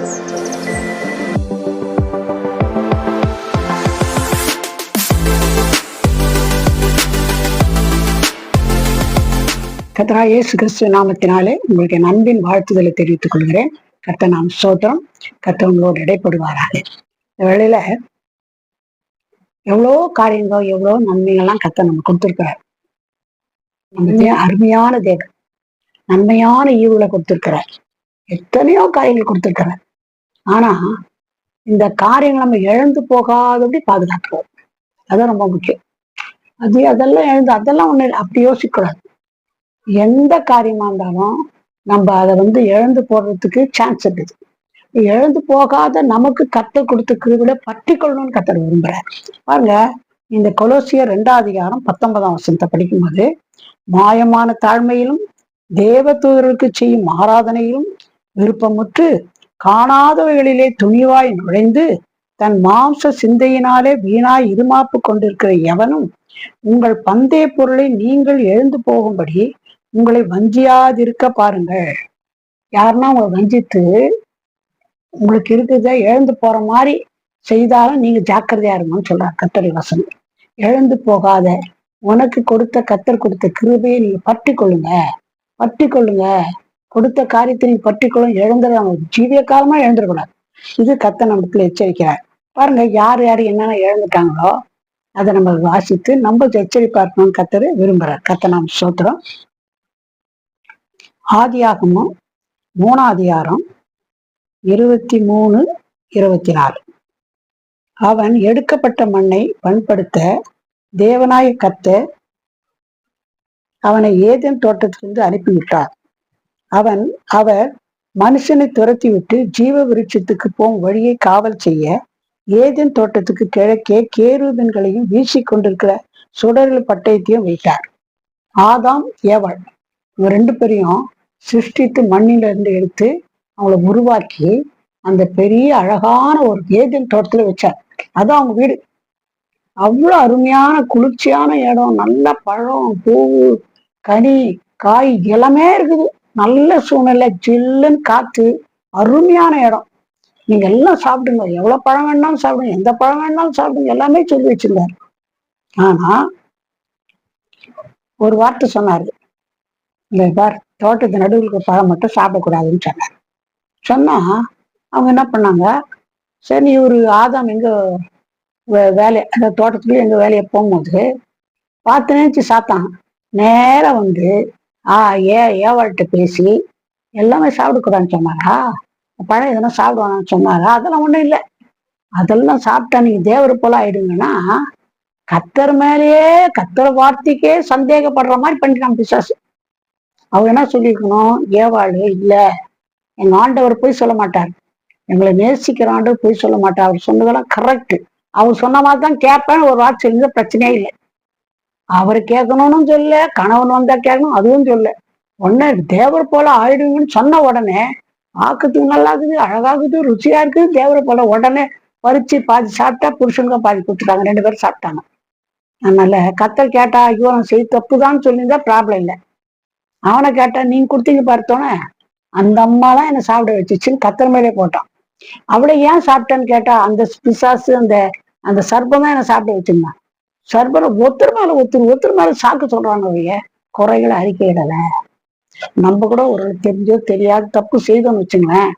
கர்த்தராகிய இயேசு கிறிஸ்து நாமத்தினாலே உங்களுக்கு என் அன்பின் வாழ்த்துதலை தெரிவித்துக் கொள்கிறேன். கர்த்தர் நாம் ஸ்தோத்திரம். கர்த்தர் உங்களோடு இடைப்படுவாராக. இந்த வேளையில எவ்வளோ காரியங்கள், எவ்வளோ நன்மைகள்லாம் கர்த்தர் நம்ம கொடுத்திருக்கிறார். நம்ம அருமையான தேவன், நன்மையான ஈவுகளை கொடுத்திருக்கிறார். எத்தனையோ காரியங்கள் கொடுத்திருக்கிறார். ஆனா இந்த காரியங்கள் நம்ம இழந்து போகாதபடி பாதுகாக்கிறோம். அதான் ரொம்ப முக்கியம். அதெல்லாம் ஒண்ணு அப்படி யோசிக்கூடாது. எந்த காரியமா இருந்தாலும் நம்ம அதை இழந்து போடுறதுக்கு சான்ஸ் இருக்குது. இழந்து போகாத நமக்கு கர்த்தர் கொடுத்த கிருபையில பற்றி கொள்ளணும்னு கர்த்தர் விரும்புறார். பாருங்க, இந்த கொலோசியர் 2:19 படிக்கும்போது, மாயமான தாழ்மையிலும் தேவ தூதர்களுக்கு செய்யும் ஆராதனையிலும் விருப்பமுற்று காணாதவைகளிலே துணிவாய் நுழைந்து தன் மாம்ச சிந்தையினாலே வீணாய் இருமாப்பு கொண்டிருக்கிற எவனும் உங்கள் பந்தய பொருளை நீங்கள் எழுந்து போகும்படி உங்களை வஞ்சியாதிருக்க பாருங்கள். யாருன்னா உங்களை வஞ்சித்து உங்களுக்கு இருக்கிறத இழந்து போற மாதிரி செய்தாலும் நீங்க ஜாக்கிரதையா இருங்கன்னு சொல்றார் கர்த்தருடைய வசனம். இழந்து போகாத உனக்கு கர்த்தர் கொடுத்த கிருபையை நீங்க பற்றி கொள்ளுங்க. கொடுத்த காரியத்தை நீங்க பற்றி கொள்ளும். இழந்துடுறாங்க, ஜீவிய காலமா இழந்துடக்கூடாது. இது கர்த்தர் நம்மளுக்கு எச்சரிக்கிறார். பாருங்க, யார் என்னென்ன இழந்துட்டாங்களோ அதை நம்ம வாசித்து நம்ம எச்சரிப்பா இருக்கணும்னு கர்த்தர் விரும்புறார். கர்த்தர் நாம் ஸ்தோத்திரம். ஆதியாகமம் 3:23, 24. அவன் எடுக்கப்பட்ட மண்ணை பண்படுத்த தேவனாய கர்த்தர் அவனை ஏதேன் தோட்டத்திலிருந்து அனுப்பிவிட்டார். அவர் மனுஷனை துரத்தி விட்டு ஜீவ விருட்சத்துக்கு போகும் வழியை காவல் செய்ய ஏதேன் தோட்டத்துக்கு கிழக்கே கேருபீன்களையும் வீசி கொண்டிருக்கிற சுடர்கள் பட்டயத்தையும் வைத்தார். ஆதாம் ஏவாள் இவங்க 2 பேரையும் சிருஷ்டித்து மண்ணில இருந்து எடுத்து அவங்கள உருவாக்கி அந்த பெரிய அழகான ஒரு ஏதேன் தோட்டத்துல வச்சார். அது அவங்க வீடு. அவ்வளவு அருமையான குளிர்ச்சியான இடம், நல்ல பழம், பூ, கனி, காய் எல்லாமே இருக்குது. நல்ல சூழ்நிலை, ஜில்லுன்னு காத்து, அருமையான இடம். நீங்க எல்லாம் சாப்பிடுங்க, எவ்வளவு பழம் வேணாலும் சாப்பிடுங்க, எந்த பழம் வேணாலும் சாப்பிடுங்க, எல்லாமே சொல்லி வச்சிருந்தாரு. ஆனா ஒரு வார்த்தை சொன்னாரு, இந்த பார் தோட்டத்து நடுவுக்கு பழம் மட்டும் சாப்பிடக்கூடாதுன்னு சொன்னா அவங்க என்ன பண்ணாங்க, சரி இவரு ஆதாம் எங்க வேலை அந்த தோட்டத்துக்குள்ள எங்க வேலையை போகும்போது பார்த்து நினைச்சு சாத்தான். நேரம் ஏவாள்கிட்ட பேசி எல்லாமே சாப்பிடக்கூடாதுன்னு சொன்னாரா, பழம் எதனா சாப்பிடுவானான்னு சொன்னாரா? அதெல்லாம் ஒண்ணும் இல்லை. அதெல்லாம் சாப்பிட்டா நீங்க தேவரை போல ஆயிடுங்கன்னா கர்த்தர் மேலேயே கர்த்தர் வார்த்தைக்கே சந்தேகப்படுற மாதிரி பண்ணிட்டான் பிசாசு. அவர் என்ன சொல்லியிருக்கணும், ஏவாளு இல்ல, எங்க ஆண்டவர் போய் சொல்ல மாட்டார், எங்களை நேசிக்கிற ஆண்டவர் போய் சொல்ல மாட்டார், அவர் சொன்னதெல்லாம் கரெக்ட், அவர் சொன்ன மாதிரி தான் கேட்பேன் ஒரு வார்த்தை சொல்லியிருந்தா பிரச்சனையே இல்லை. அவரை கேட்கணும்னு சொல்ல, கணவன் வந்தா கேட்கணும் அதுவும் சொல்ல, உடனே தேவர் போல ஆயிடுங்கன்னு சொன்ன உடனே ஆக்கத்துக்கு நல்லா இருக்குது, அழகாகுது, ருச்சியா இருக்குது, தேவரை போல உடனே பறிச்சு பாதி சாப்பிட்டா புருஷனுங்க பாதி கொடுத்துட்டாங்க, 2 பேரும் சாப்பிட்டாங்க. அதனால கர்த்தர் கேட்டா ஐயோ நான் செய்ய தப்புதான்னு சொல்லியிருந்தா ப்ராப்ளம் இல்லை. அவனை கேட்டா நீங்க கொடுத்தீங்க பார்த்தோன்னே அந்த அம்மாலாம் என்னை சாப்பிட வச்சுச்சுன்னு கர்த்தர் மேலே போட்டான். அவளை ஏன் சாப்பிட்டேன்னு கேட்டா அந்த பிசாசு அந்த சர்ப்பம் தான் என்னை சாப்பிட வச்சிருந்தான். சர்பரை ஒருத்தர் மேல சாக்கு சொல்றாங்க. அவைய குறைகளை அறிக்கையிடல. நம்ம கூட ஒரு தெரிஞ்சோ தெரியாது தப்பு செய்தோம்னு வச்சுங்களேன்,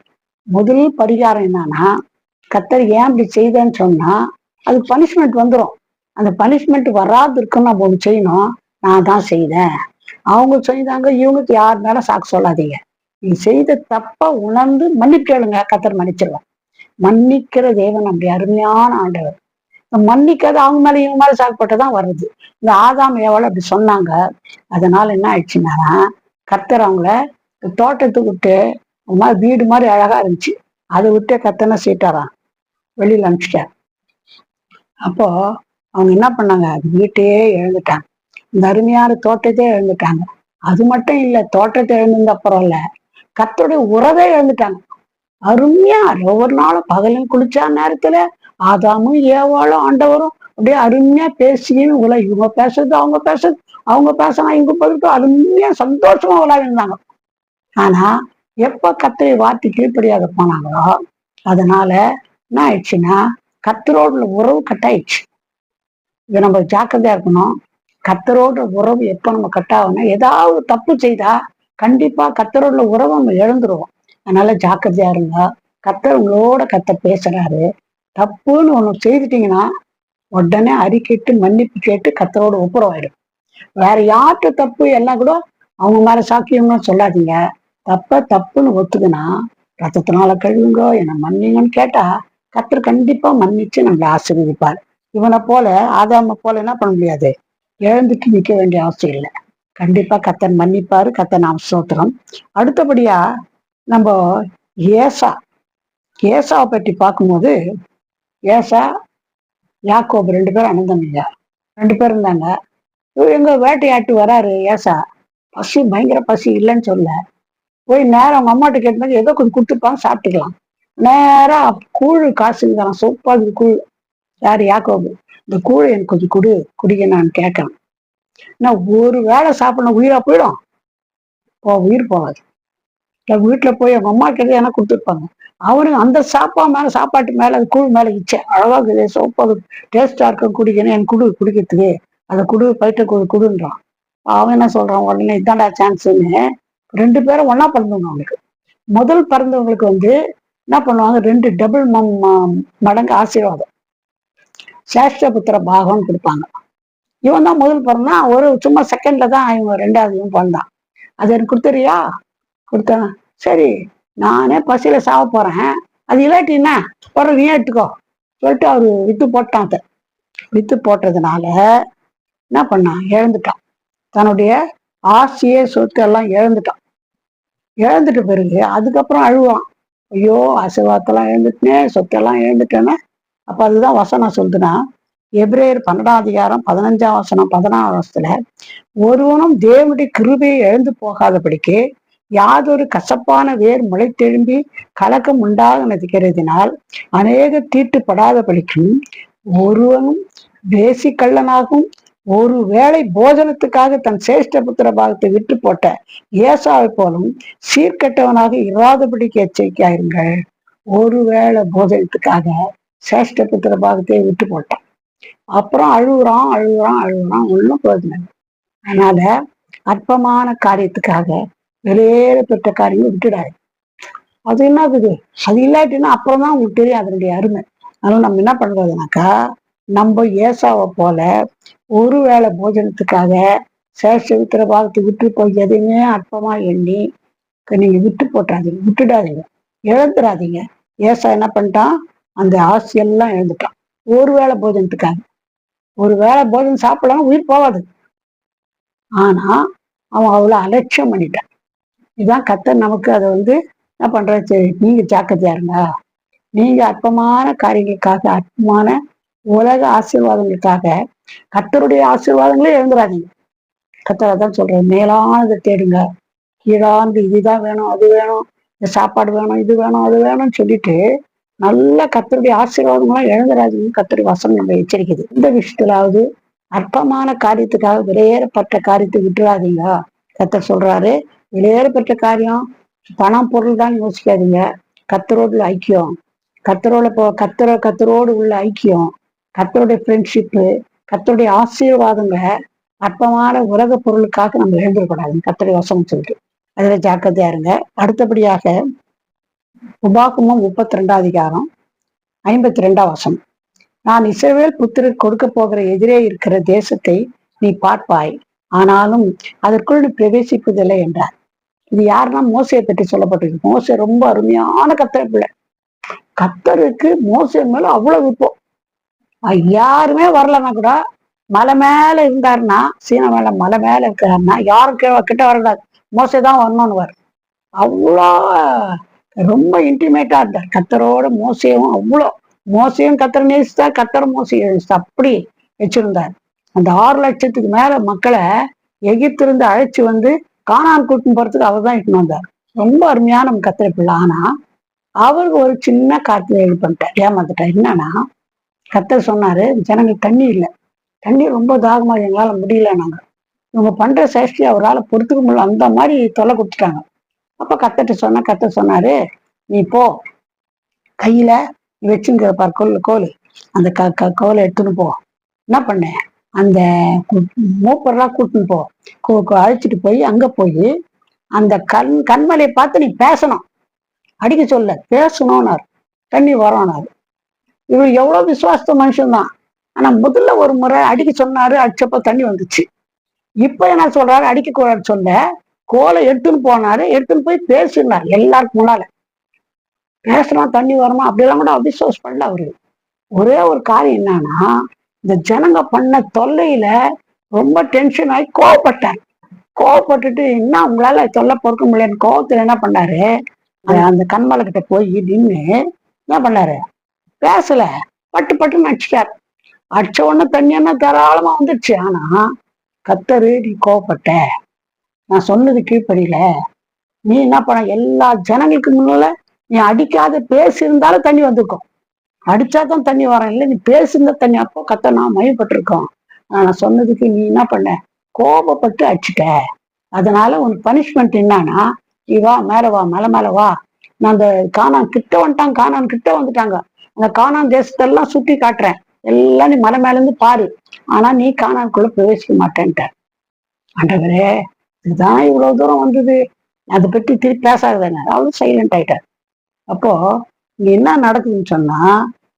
முதல் பரிகாரம் என்னன்னா, கர்த்தர் ஏன் இப்படி செய்தேன்னு சொன்னா அதுக்கு பனிஷ்மெண்ட் வந்துடும். அந்த பனிஷ்மெண்ட் வராது இருக்குன்னு நம்ம ஒண்ணு செய்யணும். நான் தான் செய்தேன், அவங்க செய்தாங்க, இவங்களுக்கு யார் மேல சாக்கு சொல்லாதீங்க. நீ செய்த தப்ப உணர்ந்து மன்னிப்பு கேளுங்க, கர்த்தர் மன்னிச்சிருவார். மன்னிக்கிற தேவன் அப்படி அருமையான ஆண்டவர். மன்னிக்காத அவங்க மேல இவங்க மேல சாக்கப்பட்டுதான் வருது. இந்த ஆதாம் ஏவாள் அப்படி சொன்னாங்க. அதனால என்ன ஆயிடுச்சுன்னா, கர்த்தர் அவங்கள தோட்டத்துக்கு விட்டு வீடு மாதிரி அழகா இருந்துச்சு, அதை விட்டு கர்த்தனை சீட்டாராம் வெளியில அனுப்பிச்சிட்டார். அப்போ அவங்க என்ன பண்ணாங்க, வீட்டையே இழந்துட்டாங்க, இந்த அருமையான தோட்டத்தையே இழந்துட்டாங்க. அது மட்டும் இல்ல, தோட்டத்தை இழந்திருந்த அப்புறம் இல்ல, கர்த்தருடைய உறவே இழந்துட்டாங்க. அருமையா ஒவ்வொரு நாளும் பகலும் குளிச்சா நேரத்துல ஆதாமும் ஏவாளும் ஆண்டவரும் அப்படியே அருமையா பேசின்னு இவங்க பேசுறது அவங்க பேசலாம், இவங்க போயிட்டு அருமையா சந்தோஷமா விளையாடிருந்தாங்க. ஆனா எப்ப கர்த்தரை வார்த்தை கீழ்ப்படியாக போனாங்களோ அதனால என்ன ஆயிடுச்சுன்னா கர்த்தரோட உறவு கட்டாயிடுச்சு. இதை நம்ம ஜாக்கிரதையா இருக்கணும். கர்த்தரோட உறவு எப்ப நம்ம கட்டாகணும், ஏதாவது தப்பு செய்தா கண்டிப்பா கர்த்தரோட உறவை நம்ம இழந்துருவோம். அதனால ஜாக்கிரதையா இருங்க. கர்த்தர் உங்களோட பேசுறாரு. தப்புன்னு ஒண்ணு செய்துட்டீங்கன்னா உடனே அறிக்கைட்டு மன்னிப்பு கேட்டு கர்த்தரோட ஒப்புரவாயிடும். வேற யார்கிட்ட தப்பு எல்லாம் கூட அவங்க மேல சாக்கியம்னு சொல்லாதீங்க. தப்புன்னு ஒத்துக்குனா ரத்தத்தினால கழுவுங்க, என்ன மன்னிங்கன்னு கேட்டா கர்த்தர் கண்டிப்பா மன்னிச்சு நம்மளை ஆசீர்வதிப்பார். இவனை போல ஆதாம போல என்ன பண்ண முடியாது, எழுந்துட்டு நிக்க வேண்டிய அவசியம் இல்லை. கண்டிப்பா கர்த்தர் மன்னிப்பாரு. கர்த்தர் நாம் ஸ்தோத்திரம். அடுத்தபடியா நம்ம ஏசா ஏசாவை பற்றி பார்க்கும்போது, ஏசா யாக்கோபு 2 பேரும் அண்ணன் தம்பிங்க. 2 பேர் இருந்தாங்க. இவர் எங்க வேட்டையாட்டு வராரு ஏசா. பசி பயங்கர பசி இல்லைன்னு சொல்ல, போய் நேரம் அவங்க அம்மாட்ட கேட்கும்போது ஏதோ கொஞ்சம் கொடுத்துருப்பாங்க, சாப்பிட்டுக்கலாம். நேரா கூழ் காசுங்கிறான், சூப்பாது கூழ். யாரு? யாக்கோபு. இந்த கூழ் எனக்கு கொஞ்சம் குடிக்க நான் கேட்கறேன். நான் ஒரு வேளை சாப்பிடணும், உயிரா போயிடும். உயிர் போகாது. வீட்டுல போய் அவங்க அம்மா கிட்ட ஏன்னா கொடுத்துருப்பாங்க. அவனுக்கு அந்த சாப்பாட்டு மேல அது கூழ் மேல இச்சை அழகா இருக்குது, சோப்பாது டேஸ்டா இருக்கும், குடிக்கணும், எனக்கு குடிக்கிறதுக்கு அதை பயிட்ட குடுன்றான். அவன் என்ன சொல்றான், உடனே இதான்டா சான்ஸ்ன்னு 2 பேரும் ஒன்னா பிறந்தவங்க. அவனுக்கு முதல் பிறந்தவங்களுக்கு என்ன பண்ணுவாங்க, 2 டபுள் மடங்கு ஆசீர்வாதம், சேஷ்ட புத்திர பாகம்னு கொடுப்பாங்க. இவன் தான் முதல் பிறந்தான். ஒரு சும்மா செகண்ட்ல தான் இவங்க 2வது இவன் பிறந்தான். அது எனக்கு கொடுத்துறியா? கொடுத்தேன். சரி, நானே பசியில சாவ போறேன், அது இல்லாட்டின்னா பிறகு நீ எடுத்துக்கோ சொல்லிட்டு அவரு வித்து போட்டான். வித்து போட்டதுனால என்ன பண்ணான், இழந்துட்டான். தன்னுடைய ஆசையே சொத்து எல்லாம் இழந்துட்ட பிறகு அதுக்கப்புறம் அழுவான், ஐயோ ஆசீர்வாதத்தெல்லாம் இழந்துட்டேன், சொத்தெல்லாம் இழந்துட்டேன்னு. அப்ப அதுதான் வசனம் சொல்லுதுன்னா, எபிரேயர் 12:15 16 ஒருவனும் தேவனுடைய கிருபையை இழந்து போகாதபடிக்கு யாதொரு கசப்பான வேர் முளைத்தெழும்பி கலக்கம் உண்டாக நதிக்கிறதினால் அநேக தீட்டுப்படாதபடிக்கும் ஒருவனும் தேசி கள்ளனாகவும் ஒரு வேளை போஜனத்துக்காக தன் சேஷ்ட புத்திர பாகத்தை விட்டு போட்ட ஏசாவை போலும் சீர்கெட்டவனாக இராதபடிக்கு எச்சரிக்கையாயிருங்கள். ஒரு வேளை போஜனத்துக்காக சேஷ்ட புத்திர பாகத்தை விட்டு போட்டான். அப்புறம் அழுகுறான் ஒன்றும் பிரயோஜனம். அதனால அற்பமான காரியத்துக்காக வெளியேற பெற்ற காரியம் விட்டுடாது. அது என்னது, அது இல்லாட்டின்னா அப்புறம் தான் உங்களுக்கு தெரியும் அதனுடைய அருமை. அதனால நம்ம என்ன பண்றதுனாக்கா, நம்ம ஏசாவை போல ஒரு வேளை போஜனத்துக்காக சேஷவித்திர பாகத்தை விட்டு போய் எதையுமே அற்பமா எண்ணி நீங்க விட்டுடாதீங்க, இழந்துடாதீங்க. ஏசா என்ன பண்ணிட்டான், அந்த ஆசையெல்லாம் இழந்துட்டான். ஒரு வேளை போஜனத்துக்காக. ஒரு வேளை போஜனம் சாப்பிடலாம், உயிர் போகாது. ஆனா அவன் அவ்வளவு அலட்சியம் பண்ணிட்டான். இதுதான் கர்த்தர் நமக்கு அதை என்ன பண்றது, சரி நீங்க ஜாக்கிரதையா இருங்க. நீங்க அற்பமான காரியங்களுக்காக, அற்பமான உலக ஆசீர்வாதங்களுக்காக கர்த்தருடைய ஆசீர்வாதங்களே எழுந்துடாதீங்க. கர்த்தரை தான் சொல்றேன், மேலானதை தேடுங்க, கீழானது இதுதான் வேணும், அது வேணும், இந்த சாப்பாடு வேணும், இது வேணும், அது வேணும்னு சொல்லிட்டு நல்ல கர்த்தருடைய ஆசீர்வாதங்களாம் எழுந்துடாதீங்க. கர்த்தருடைய வசனம் நம்ம எச்சரிக்குது. இந்த விஷயத்திலாவது அற்பமான காரியத்துக்காக விலையேறப்பட்ட காரியத்தை விட்டுறாதீங்க. கர்த்தர் சொல்றாரு, விலையேறப்பட்ட காரியம் பணம் பொருள் தான் யோசிக்காதீங்க. கர்த்தரோடு ஐக்கியம், கர்த்தரோடு உள்ள ஐக்கியம், கர்த்தருடைய ஃப்ரெண்ட்ஷிப்பு, கர்த்தருடைய ஆசீர்வாதங்க அற்பமான உலக பொருளுக்காக நம்ம எழுந்திடக்கூடாது. கர்த்தருடைய வசனம் சொல்லிட்டு அதுல ஜாக்கிரதையா இருங்க. அடுத்தபடியாக உபாகமம் 32:52 நான் இஸ்ரவேல் புத்திரர் கொடுக்க போகிற எதிரே இருக்கிற தேசத்தை நீ பார்ப்பாய், ஆனாலும் அதற்குள் நீ பிரவேசிப்பதில்லை என்றார். இது யாருன்னா மோசையை பற்றி சொல்லப்பட்டிருக்கு. மோசை ரொம்ப அருமையான கர்த்தர் பிள்ளை. கர்த்தருக்கு மோசை மேல அவ்வளவு விருப்பம். யாருமே வரலன்னா கூட மலை மேல இருந்தாருன்னா, சீன மேல மலை மேல இருக்கிறாருன்னா யாரும் கிட்ட வரக்கூடாது, மோசை தான் வரணும்னு. அவ்வளோ ரொம்ப இன்டிமேட்டா இருந்தார் கர்த்தரோட. மோசையும் கர்த்தரை நேசித்தா, கர்த்தரும் மோசையை நேசித்தா, அப்படி வச்சிருந்தார். அந்த 6 லட்சத்துக்கு மேல மக்களை எகிப்திலிருந்து அழைச்சு கானான் கூட்டின்னு போறதுக்கு அவர் தான் இட்டுன்னு வந்தார். ரொம்ப அருமையான நம்ம கர்த்தரை பிள்ளை. ஆனா அவருக்கு ஒரு சின்ன காரியத்தை இது பண்ணிட்டார், ஏமாந்துட்டார். என்னன்னா, கர்த்தர் சொன்னாரு, ஜனங்களுக்கு தண்ணி இல்லை, தண்ணி ரொம்ப தாகமா, எங்களால முடியல, நாங்க இவங்க பண்ற சேஷ்டி அவரால் பொறுத்துக்க முடியல, அந்த மாதிரி தொலை கொடுத்துட்டாங்க. அப்ப கர்த்தர் சொன்னாரு, நீ போ, கையில வச்சுங்கிற பார் கோல் அந்த கோலை எடுத்துன்னு போ. என்ன பண்ணேன், அந்த மூப்பரெல்லாம் கூட்டின்னு போ, அழைச்சிட்டு போய் அங்க போய் அந்த கண்மலையை பார்த்து நீ பேசணும், அடிக்க சொல்ல பேசணும்னாரு. தண்ணி வரணும்னாரு. இவர் எவ்வளவு விசுவாசத்த மனுஷன்தான். ஆனா முதல்ல ஒரு முறை அடிக்க சொன்னாரு, அடிச்சப்ப தண்ணி வந்துச்சு. இப்ப என்ன சொல்றாரு, அடிக்க கூடாது சொல்ல கோலை எடுத்துன்னு போனாரு, எடுத்துன்னு போய் பேசினார் எல்லாருக்கும் முன்னால. பேசினா தண்ணி வருமா அப்படிலாம் கூட அபிசோஸ் பண்ணல அவரு. ஒரே ஒரு காரியம் என்னன்னா, இந்த ஜனங்க பண்ண தொல்லையில ரொம்ப டென்ஷன் ஆகி கோவப்பட்டார். கோவப்பட்டுட்டு என்ன உங்களால தொல்லை பொறுக்க முடியலன்னு கோவத்துல என்ன பண்ணாரு, அந்த கண்மலை கிட்ட போய் நின்று என்ன பண்ணாரு, பேசல, பட்டு பட்டுன்னு அடிச்சிட்டார். அடிச்ச உடனே தண்ணியெல்லாம் தாராளமா வந்துடுச்சு. ஆனா கத்தரு, நீ கோவப்பட்ட, நான் சொன்னது கீழ்ப்படியில, நீ என்ன பண்ண, எல்லா ஜனங்களுக்கு முன்னால நீ அடிக்காத பேசியிருந்தாலும் தண்ணி வந்திருக்கும். அடிச்சாதான் தண்ணி வரும், இல்லை நீ பேசியிருந்த தண்ணி. அப்போ கத்த நான் மயப்பட்டிருக்கோம். நான் சொன்னதுக்கு நீ என்ன பண்ண, கோபப்பட்டு அடிச்சுட்ட. அதனால உனக்கு பனிஷ்மெண்ட் என்னன்னா, நீ வா மேல வா, மலை மேல வா. நான் அந்த கானான் கிட்ட வந்துட்டாங்க, கானான் கிட்ட வந்துட்டாங்க. அந்த கானான் தேசத்தெல்லாம் சுத்தி காட்டுறேன், எல்லாம் நீ மலை மேல இருந்து பாரு. ஆனா நீ கானானுக்குள்ள பிரவேசிக்க மாட்டேன்ட்ட. ஆண்டவரே, இதுதான் இவ்வளவு தூரம் வந்தது, அதை பற்றி திருப்பி பேசாதேங்க. அவ்வளவு சைலண்ட் ஆயிட்டார். அப்போ இங்க என்ன நடக்குதுன்னு சொன்னா,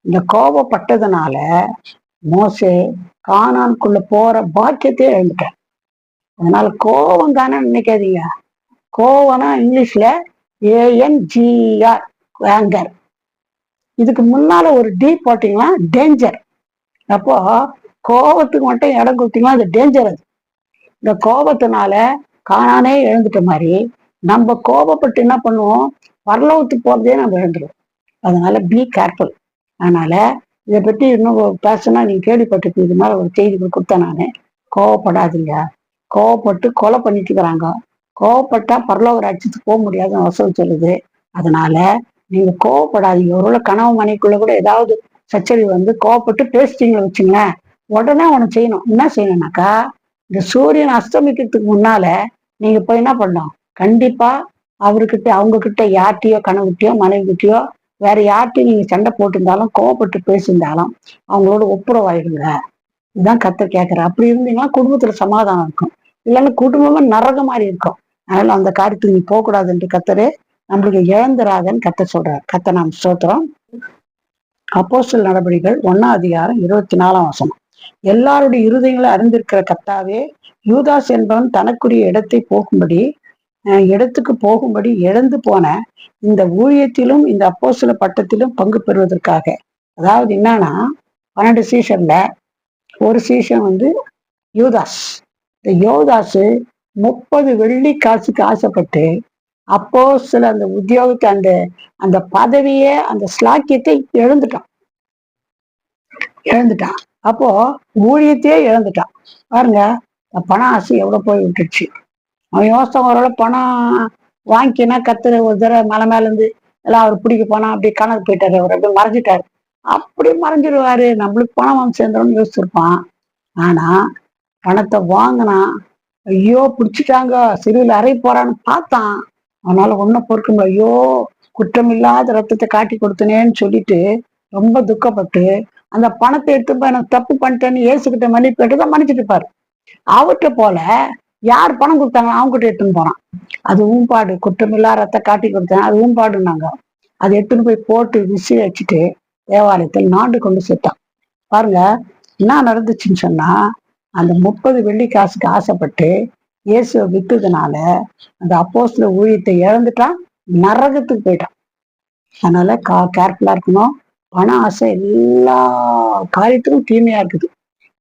இந்த கோபப்பட்டதுனால மோசே கானானுக்குள்ள போற பாக்கியத்தையே எழுந்துட்டார். அதனால கோபம் தானே நினைக்காதீங்க. கோவம்னா இங்கிலீஷ்ல ANGR, ஆங்கர். இதுக்கு முன்னால ஒரு டி போட்டீங்கன்னா டேஞ்சர். அப்போ கோபத்துக்கு மட்டும் இடம் கொடுத்தீங்கன்னா அது டேஞ்சர். அது இந்த கோபத்தினால காணானே எழுந்துட்ட மாதிரி நம்ம கோபப்பட்டு என்ன பண்ணுவோம், பரலோகத்துக்கு போறதே நம்ம எழுந்துருவோம். அதனால பி கேர்ஃபுல். அதனால இதை பத்தி இன்னும் பேசினா நீங்க கேள்விப்பட்டிருக்கு, இது மாதிரி ஒரு செய்தி கொடுத்தேன் நானு. கோவப்படாதீங்க. கோவப்பட்டு கொலை பண்ணிட்டு இருக்கிறாங்க. கோவப்பட்டா பரலோக ராஜ்யத்துக்கு போக முடியாதுன்னு வசனம் சொல்லுது. அதனால நீங்க கோவப்படாதீங்க. ஒருவேளை கனவு மனைக்குள்ள கூட ஏதாவது சச்சரி வந்து கோவப்பட்டு பேசிட்டீங்களா வச்சுங்களேன், உடனே ஒண்ணு செய்யணும். என்ன செய்யணும்னாக்கா, இந்த சூரியன் அஸ்தமிக்கிறதுக்கு முன்னால நீங்க போய் என்ன பண்ணணும், கண்டிப்பா அவர்கிட்ட, அவங்க கிட்ட, யார்கிட்டயோ, கணவர்கிட்டயோ, மனைவிக்கிட்டயோ, வேற யார்கிட்டயும் நீங்க சண்டை போட்டிருந்தாலும் கோவப்பட்டு பேசியிருந்தாலும் அவங்களோட ஒப்புரவாயிடுங்க. இதுதான் கத்தர் கேட்கிற. அப்படி இருந்தீங்கன்னா குடும்பத்துல சமாதானம் இருக்கும். இல்லைன்னா குடும்பமா நரக மாதிரி இருக்கும். அதனால அந்த காரியத்துக்கு நீ போகக்கூடாதுன்ட்டு கத்தரு நம்மளுக்கு இழந்துராதன்னு கத்த சொல்றாரு. கத்த நாம் ஸ்தோத்திரம். அப்போஸ்தலர் நடபடிகள் 1:24. எல்லாருடைய இருதயங்களை அறிந்திருக்கிற கர்த்தாவே, யூதாஸ் என்பவன் தனக்குரிய இடத்துக்கு போகும்படி இழந்து போன இந்த ஊழியத்திலும் இந்த அப்போஸ்தல பட்டத்திலும் பங்கு பெறுவதற்காக. அதாவது என்னன்னா, 12 சீஷன்ல ஒரு சீஷன் வந்து யூதாஸ். இந்த யோதாசு 30 வெள்ளி காசுக்கு ஆசைப்பட்டு அப்போஸ்தல அந்த உத்தியோகத்தை, அந்த அந்த பதவியை, அந்த ஸ்லாக்கியத்தை இழந்துட்டான். அப்போ ஊழியத்தையே இழந்துட்டான். பாருங்க, பண ஆசை எவ்வளவு போய் விட்டுடுச்சு. அவன் யோசனை ஒரு பணம் வாங்கினா கத்துற ஒரு தடவை மலை மேல இருந்து எல்லாம் அவர் பிடிக்க போனா அப்படியே கணக்கு போயிட்டாரு, அவர் அப்படியே மறைஞ்சிட்டாரு. அப்படி மறைஞ்சிடுவாரு, நம்மளுக்கு பணம் வந்து சேர்ந்தோம்னு யோசிச்சிருப்பான். ஆனா பணத்தை வாங்கினா, ஐயோ பிடிச்சிட்டாங்க, சிறுவில் அறை போறான்னு பார்த்தான். அவனால ஒன்னும் பொறுக்க முடியல. ஐயோ, குற்றமில்லாத ரத்தத்தை காட்டி கொடுத்தனேன்னு சொல்லிட்டு ரொம்ப துக்கப்பட்டு அந்த பணத்தை எடுத்து எனக்கு தப்பு பண்ணிட்டேன்னு ஏசுகிட்ட மன்னிப்பு கேட்டுதான் மன்னிச்சுட்டு இருப்பாரு. அவர்கிட்ட போல யார் பணம் கொடுத்தாங்க அவங்ககிட்ட எடுத்துன்னு போறான். அது ஊம்பாடு, குற்றமில்லா ரத்த காட்டி கொடுத்தேன், அது ஊம்பாடுனாங்க. அதை எடுத்துன்னு போய் போட்டு விசி வச்சுட்டு தேவாலயத்தில் நாண்டு கொண்டு சேர்த்தான். பாருங்க என்ன நடந்துச்சுன்னு சொன்னா, அந்த 30 வெள்ளி காசுக்கு ஆசைப்பட்டு இயேசுவை வித்ததுனால அந்த அப்போஸ்தல ஊழியத்தை இழந்துட்டான், நரகத்துக்கு போயிட்டான். அதனால கேர்ஃபுல்லா இருக்கணும். பண ஆசை எல்லா காரியத்துக்கும் தீமையா இருக்குது.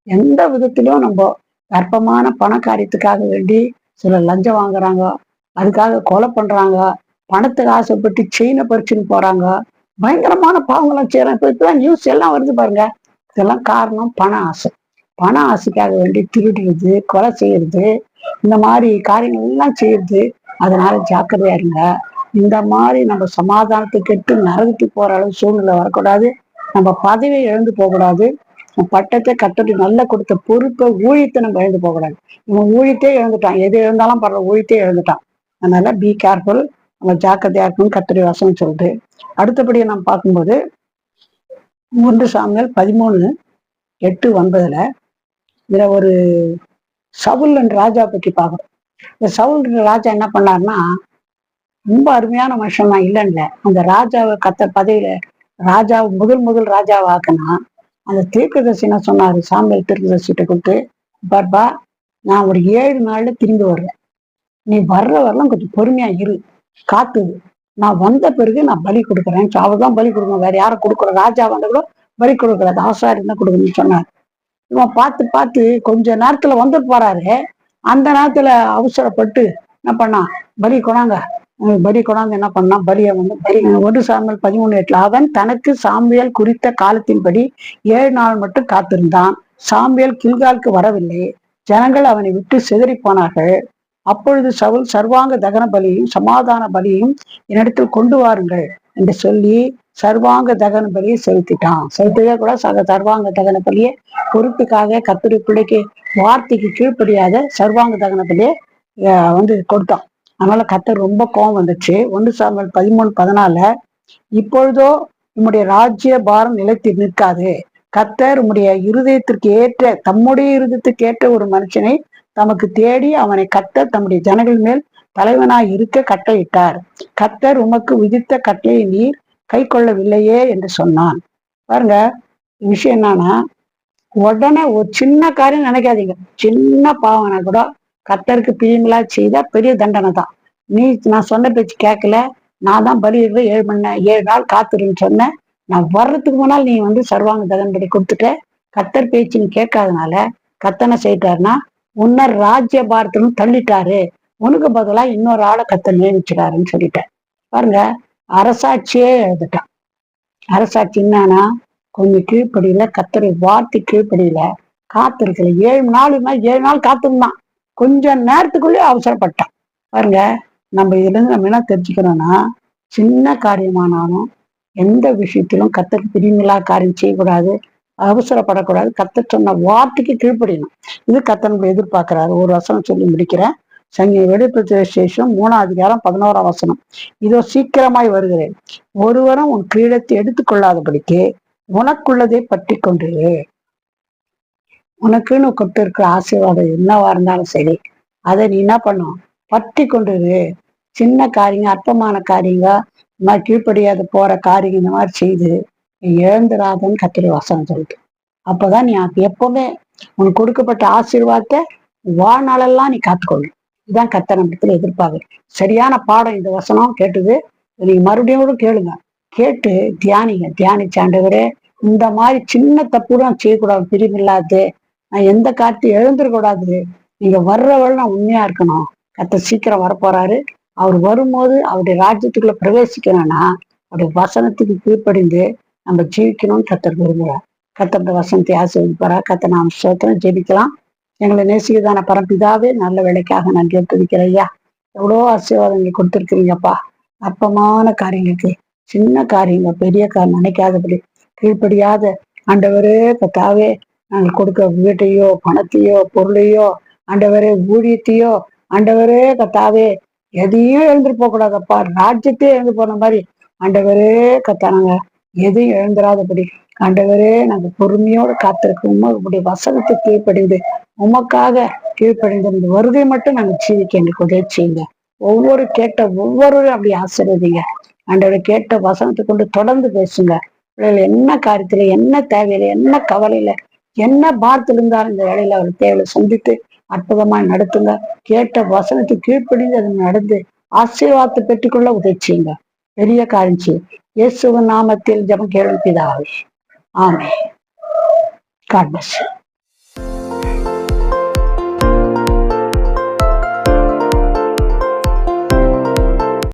எந்த விதத்திலும் நம்ம அற்பமான பண காரியத்துக்காக வேண்டி சில லஞ்சம் வாங்குறாங்க, அதுக்காக கொலை பண்றாங்க, பணத்துக்கு ஆசைப்பட்டு செயினை பறிச்சுன்னு போறாங்க, பயங்கரமான பாவங்கள்லாம் செய்யறாங்க. இப்பதான் நியூஸ் எல்லாம் வருது பாருங்க. இதெல்லாம் காரணம் பண ஆசை. பண ஆசைக்காக வேண்டி திருடுறது, கொலை செய்யறது, இந்த மாதிரி காரியங்கள் எல்லாம் செய்யறது. அதனால ஜாக்கிரதையா இருங்க. இந்த மாதிரி நம்ம சமாதானத்துக்கு கெட்டு நரகத்துக்கு போற அளவு சூழ்நிலை வரக்கூடாது. நம்ம பதவியை இழந்து போகக்கூடாது. பட்டத்தை கட்டத்தை நல்லா கொடுத்த பொறுப்பை, ஊழியத்தை நம்ம இழந்து போகக்கூடாது. இவன் ஊழியத்தே இழந்துட்டான், எது இழந்தாலும் பரவாயில்ல, ஊழியத்தே இழந்துட்டான். அதனால பி கேர்ஃபுல். நம்ம ஜாக்கிரதையா இருக்கணும் கர்த்தருடைய வசனம் சொல்லுது. அடுத்தபடியை நாம் பார்க்கும்போது 3 சாமுவேல் 13:8-9 இதுல ஒரு சவுல் என்ற ராஜா பற்றி பார்க்கணும். இந்த சவுல் என்ற ராஜா என்ன பண்ணாருன்னா, ரொம்ப அருமையான மனுஷன் தான் இல்லைன்னு. அந்த ராஜாவை பதவியில ராஜா முதல் ராஜாவாக்குனா அந்த தீர்க்கதரிசி என்ன சொன்னாரு, சாமுவேல் தீர்க்கதரிசிட்ட கொடுத்து, பாப்பா நான் ஒரு 7 நாள்ல திரும்பி வருவேன், நீ வர்ற வரலாம் கொஞ்சம் பொறுமையா இரு, காத்துது, நான் வந்த பிறகு நான் பலி கொடுக்குறேன். அவர்தான் பலி கொடுக்கணும், வேற யாரும் கொடுக்கல. ராஜா வந்த கூட பலி கொடுக்கறது, ஆசாரி தான் கொடுக்கணும்னு சொன்னார். இவன் பார்த்து கொஞ்ச நேரத்துல வந்து போறாரு. அந்த நேரத்துல அவசரப்பட்டு என்ன பண்ணா, பலி கொண்டாங்க, பலி கொண்டாந்து என்ன பண்ணா, பலியை வந்து 1 சாமுவேல் 13:8 அவன் தனக்கு சாமுவேல் குறித்த காலத்தின்படி 7 நாள் மட்டும் காத்திருந்தான். சாமுவேல் கில்காலுக்கு வரவில்லை. ஜனங்கள் அவனை விட்டு சிதறி போனார்கள். அப்பொழுது சவுல் சர்வாங்க தகன பலியும் சமாதான பலியும் என்னிடத்தில் கொண்டு வாருங்கள் என்று சொல்லி சர்வாங்க தகன பலியை செலுத்திட்டான். செலுத்தவே கூட சர்வாங்க தகன பலியை பொறுப்புக்காக கர்த்தருடைய பிள்ளைக்கு வார்த்தைக்கு கீழ்ப்படியாத சர்வாங்க தகன பலியை வந்து கொடுத்தான். அதனால கர்த்தர் ரொம்ப கோபம் வந்துச்சு. 1 சாமுவேல் 13:14 இப்பொழுதோ உம்முடைய ராஜ்ய பாரம் நிலைத்து நிற்காது. கர்த்தர் உம்முடைய இருதயத்திற்கு ஏற்ற தம்முடைய இருதயத்துக்கு ஏற்ற ஒரு மனுஷனை தமக்கு தேடி அவனை கர்த்தர் தம்முடைய ஜனங்கள் மேல் தலைவனாய் இருக்க கட்டளையிட்டார். கர்த்தர் உமக்கு விதித்த கட்டளையை நீர் கை கொள்ளவில்லையே என்று சொன்னான். பாருங்க, விஷயம் என்னன்னா, உடனே ஒரு சின்ன காரியம் நினைக்காதீங்க, சின்ன பாவனை கூட கர்த்தருக்கு பிரியமில்லா செய்தா பெரிய தண்டனை தான். நான் சொன்ன பேச்சு கேட்கல, நான் தான் பலி 7 நாள் காத்துருன்னு சொன்னேன், நான் வர்றதுக்கு முன்னால் நீ வந்து சர்வாங்க தகன்படி கொடுத்துட்ட, கர்த்தர் பேச்சுன்னு கேட்காதனால கர்த்தனை செய்யிட்டாருன்னா உன்ன ராஜ்ய பாரத்திலும் தள்ளிட்டாரு, உனக்கு பதிலா இன்னொரு ஆளை கர்த்தர் நியமிச்சிட்டாருன்னு சொல்லிட்டேன். பாருங்க, அரசாட்சியே எழுதிட்டான். அரசாட்சி என்னன்னா, கொஞ்சம் கீழ்ப்படியில, கர்த்தரை வார்த்தை கீழ்ப்படியில காத்திருக்கல. 7 நாள் காத்திருந்தான், கொஞ்ச நேரத்துக்குள்ளே அவசரப்பட்டான். பாருங்க, நம்ம இதுல இருந்து நம்ம என்ன தெரிஞ்சுக்கிறோம்னா, சின்ன காரியமானாலும் எந்த விஷயத்திலும் கர்த்தருக்கு பிரியமில்லா காரியம் செய்யக்கூடாது, அவசரப்படக்கூடாது, கர்த்தர் சொன்ன வார்த்தைக்கு கீழ்ப்படியணும். இது கர்த்தர் நம்ம எதிர்பார்க்கிறாரு. ஒரு வசனம் சொல்லி முடிக்கிறேன். வெளிப்படுத்தின விசேஷம் 3:11 இதோ சீக்கிரமாய் வருகிறேன், ஒருவரும் உன் கிரீடத்தை எடுத்துக்கொள்ளாதபடிக்கு உனக்குள்ளதை பற்றி கொண்டு, உனக்குன்னு கொண்டு இருக்கிற ஆசீர்வாதம் என்னவா இருந்தாலும் சரி, அதை நீ என்ன பண்ணும், பற்றி கொண்டு. சின்ன காரியங்க, அற்பமான காரியங்க, இந்த மாதிரி கீழ்ப்படியாத போற காரியம் இந்த மாதிரி செய்து நீ இழந்துடாதன்னு கர்த்தருடைய வசனம் சொல்லிட்டு, அப்பதான் நீ எப்பவுமே உனக்கு கொடுக்கப்பட்ட ஆசீர்வாதத்தை வாழ்நாளெல்லாம் நீ காத்துக்கொள்ளும். இதுதான் கர்த்தர் நம்மிடத்துல எதிர்பார்க்கு. சரியான பாடம் இந்த வசனம் கேட்டது. நீங்க மறுபடியும் கூட கேளுங்க, கேட்டு தியானிச்ச ஆண்டவரே, இந்த மாதிரி சின்ன தப்பு தான் செய்யக்கூடாது, பிரியமில்லாது, நான் எந்த காரியத்தையும் எழுந்துடக்கூடாது, நீங்க வர்றவள் நான் உண்மையா இருக்கணும். கர்த்தர் சீக்கிரம் வரப்போறாரு. அவர் வரும்போது அவருடைய ராஜ்யத்துக்குள்ள பிரவேசிக்கணும்னா அவருடைய வசனத்துக்கு கீழ்ப்படிந்து நம்ம ஜீவிக்கணும்னு கர்த்தர் விரும்புகிறார். கர்த்தர் வசனத்தை ஆசீர்வதிப்பாரா. கர்த்தர் நாம் ஸ்தோத்திரம். ஜெபிக்கலாம். எங்களை நேசிக்கதான பரம்பிதாவே, நல்ல வேலைக்காக நன்றி துதிக்கிற ஐயா. எவ்வளோ ஆசீர்வாதங்கள் கொடுத்துருக்கிறீங்கப்பா. அற்பமான காரியங்களுக்கு, சின்ன காரியங்கள், பெரிய காரியம் நினைக்காதபடி கீழ்ப்படியாத ஆண்டவரே கர்த்தாவே, நாங்கள் கொடுக்க வீட்டையோ பணத்தையோ பொருளையோ ஆண்டவரே ஊழியத்தையோ ஆண்டவரே கர்த்தாவே எதையும் எழுந்துட்டு போக கூடாதப்பா. ராஜ்யத்தையே எழுந்து போன மாதிரி ஆண்டவரே கர்த்தாங்க, எதையும் எழுந்துராதபடி ஆண்டவரே நாங்க பொறுமையோட காத்திருக்கோம். உங்களுடைய வசனத்தை கீழ்ப்படிந்து உமக்காக கீழ்ப்படிந்து இந்த வருகை மட்டும் நாங்க ஜீவிக்க எங்களுக்கு உதவி செய்யுங்க. ஒவ்வொருவரும் அப்படி ஆசீர்வதிங்க ஆண்டவரை. கேட்ட வசனத்தை கொண்டு தொடர்ந்து பேசுங்க. பிள்ளைகள் என்ன காரியத்துல, என்ன தேவையில, என்ன கவலையில, என்ன பாரத்துல இருந்தாலும் இந்த வேலையில அவர் தேவையில சந்தித்து அற்புதமா நடத்துங்க. கேட்ட வசனத்தை கீழ்ப்படிந்து அதை நடந்து ஆசீர்வாதத்தை பெற்றுக்கொள்ள உதவி செய்யுங்க. பெரிய காரியம் செய்யும். இயேசுவின் நாமத்தில் ஜெபம் கேளும் பிதாவே, ஆமென். God bless you.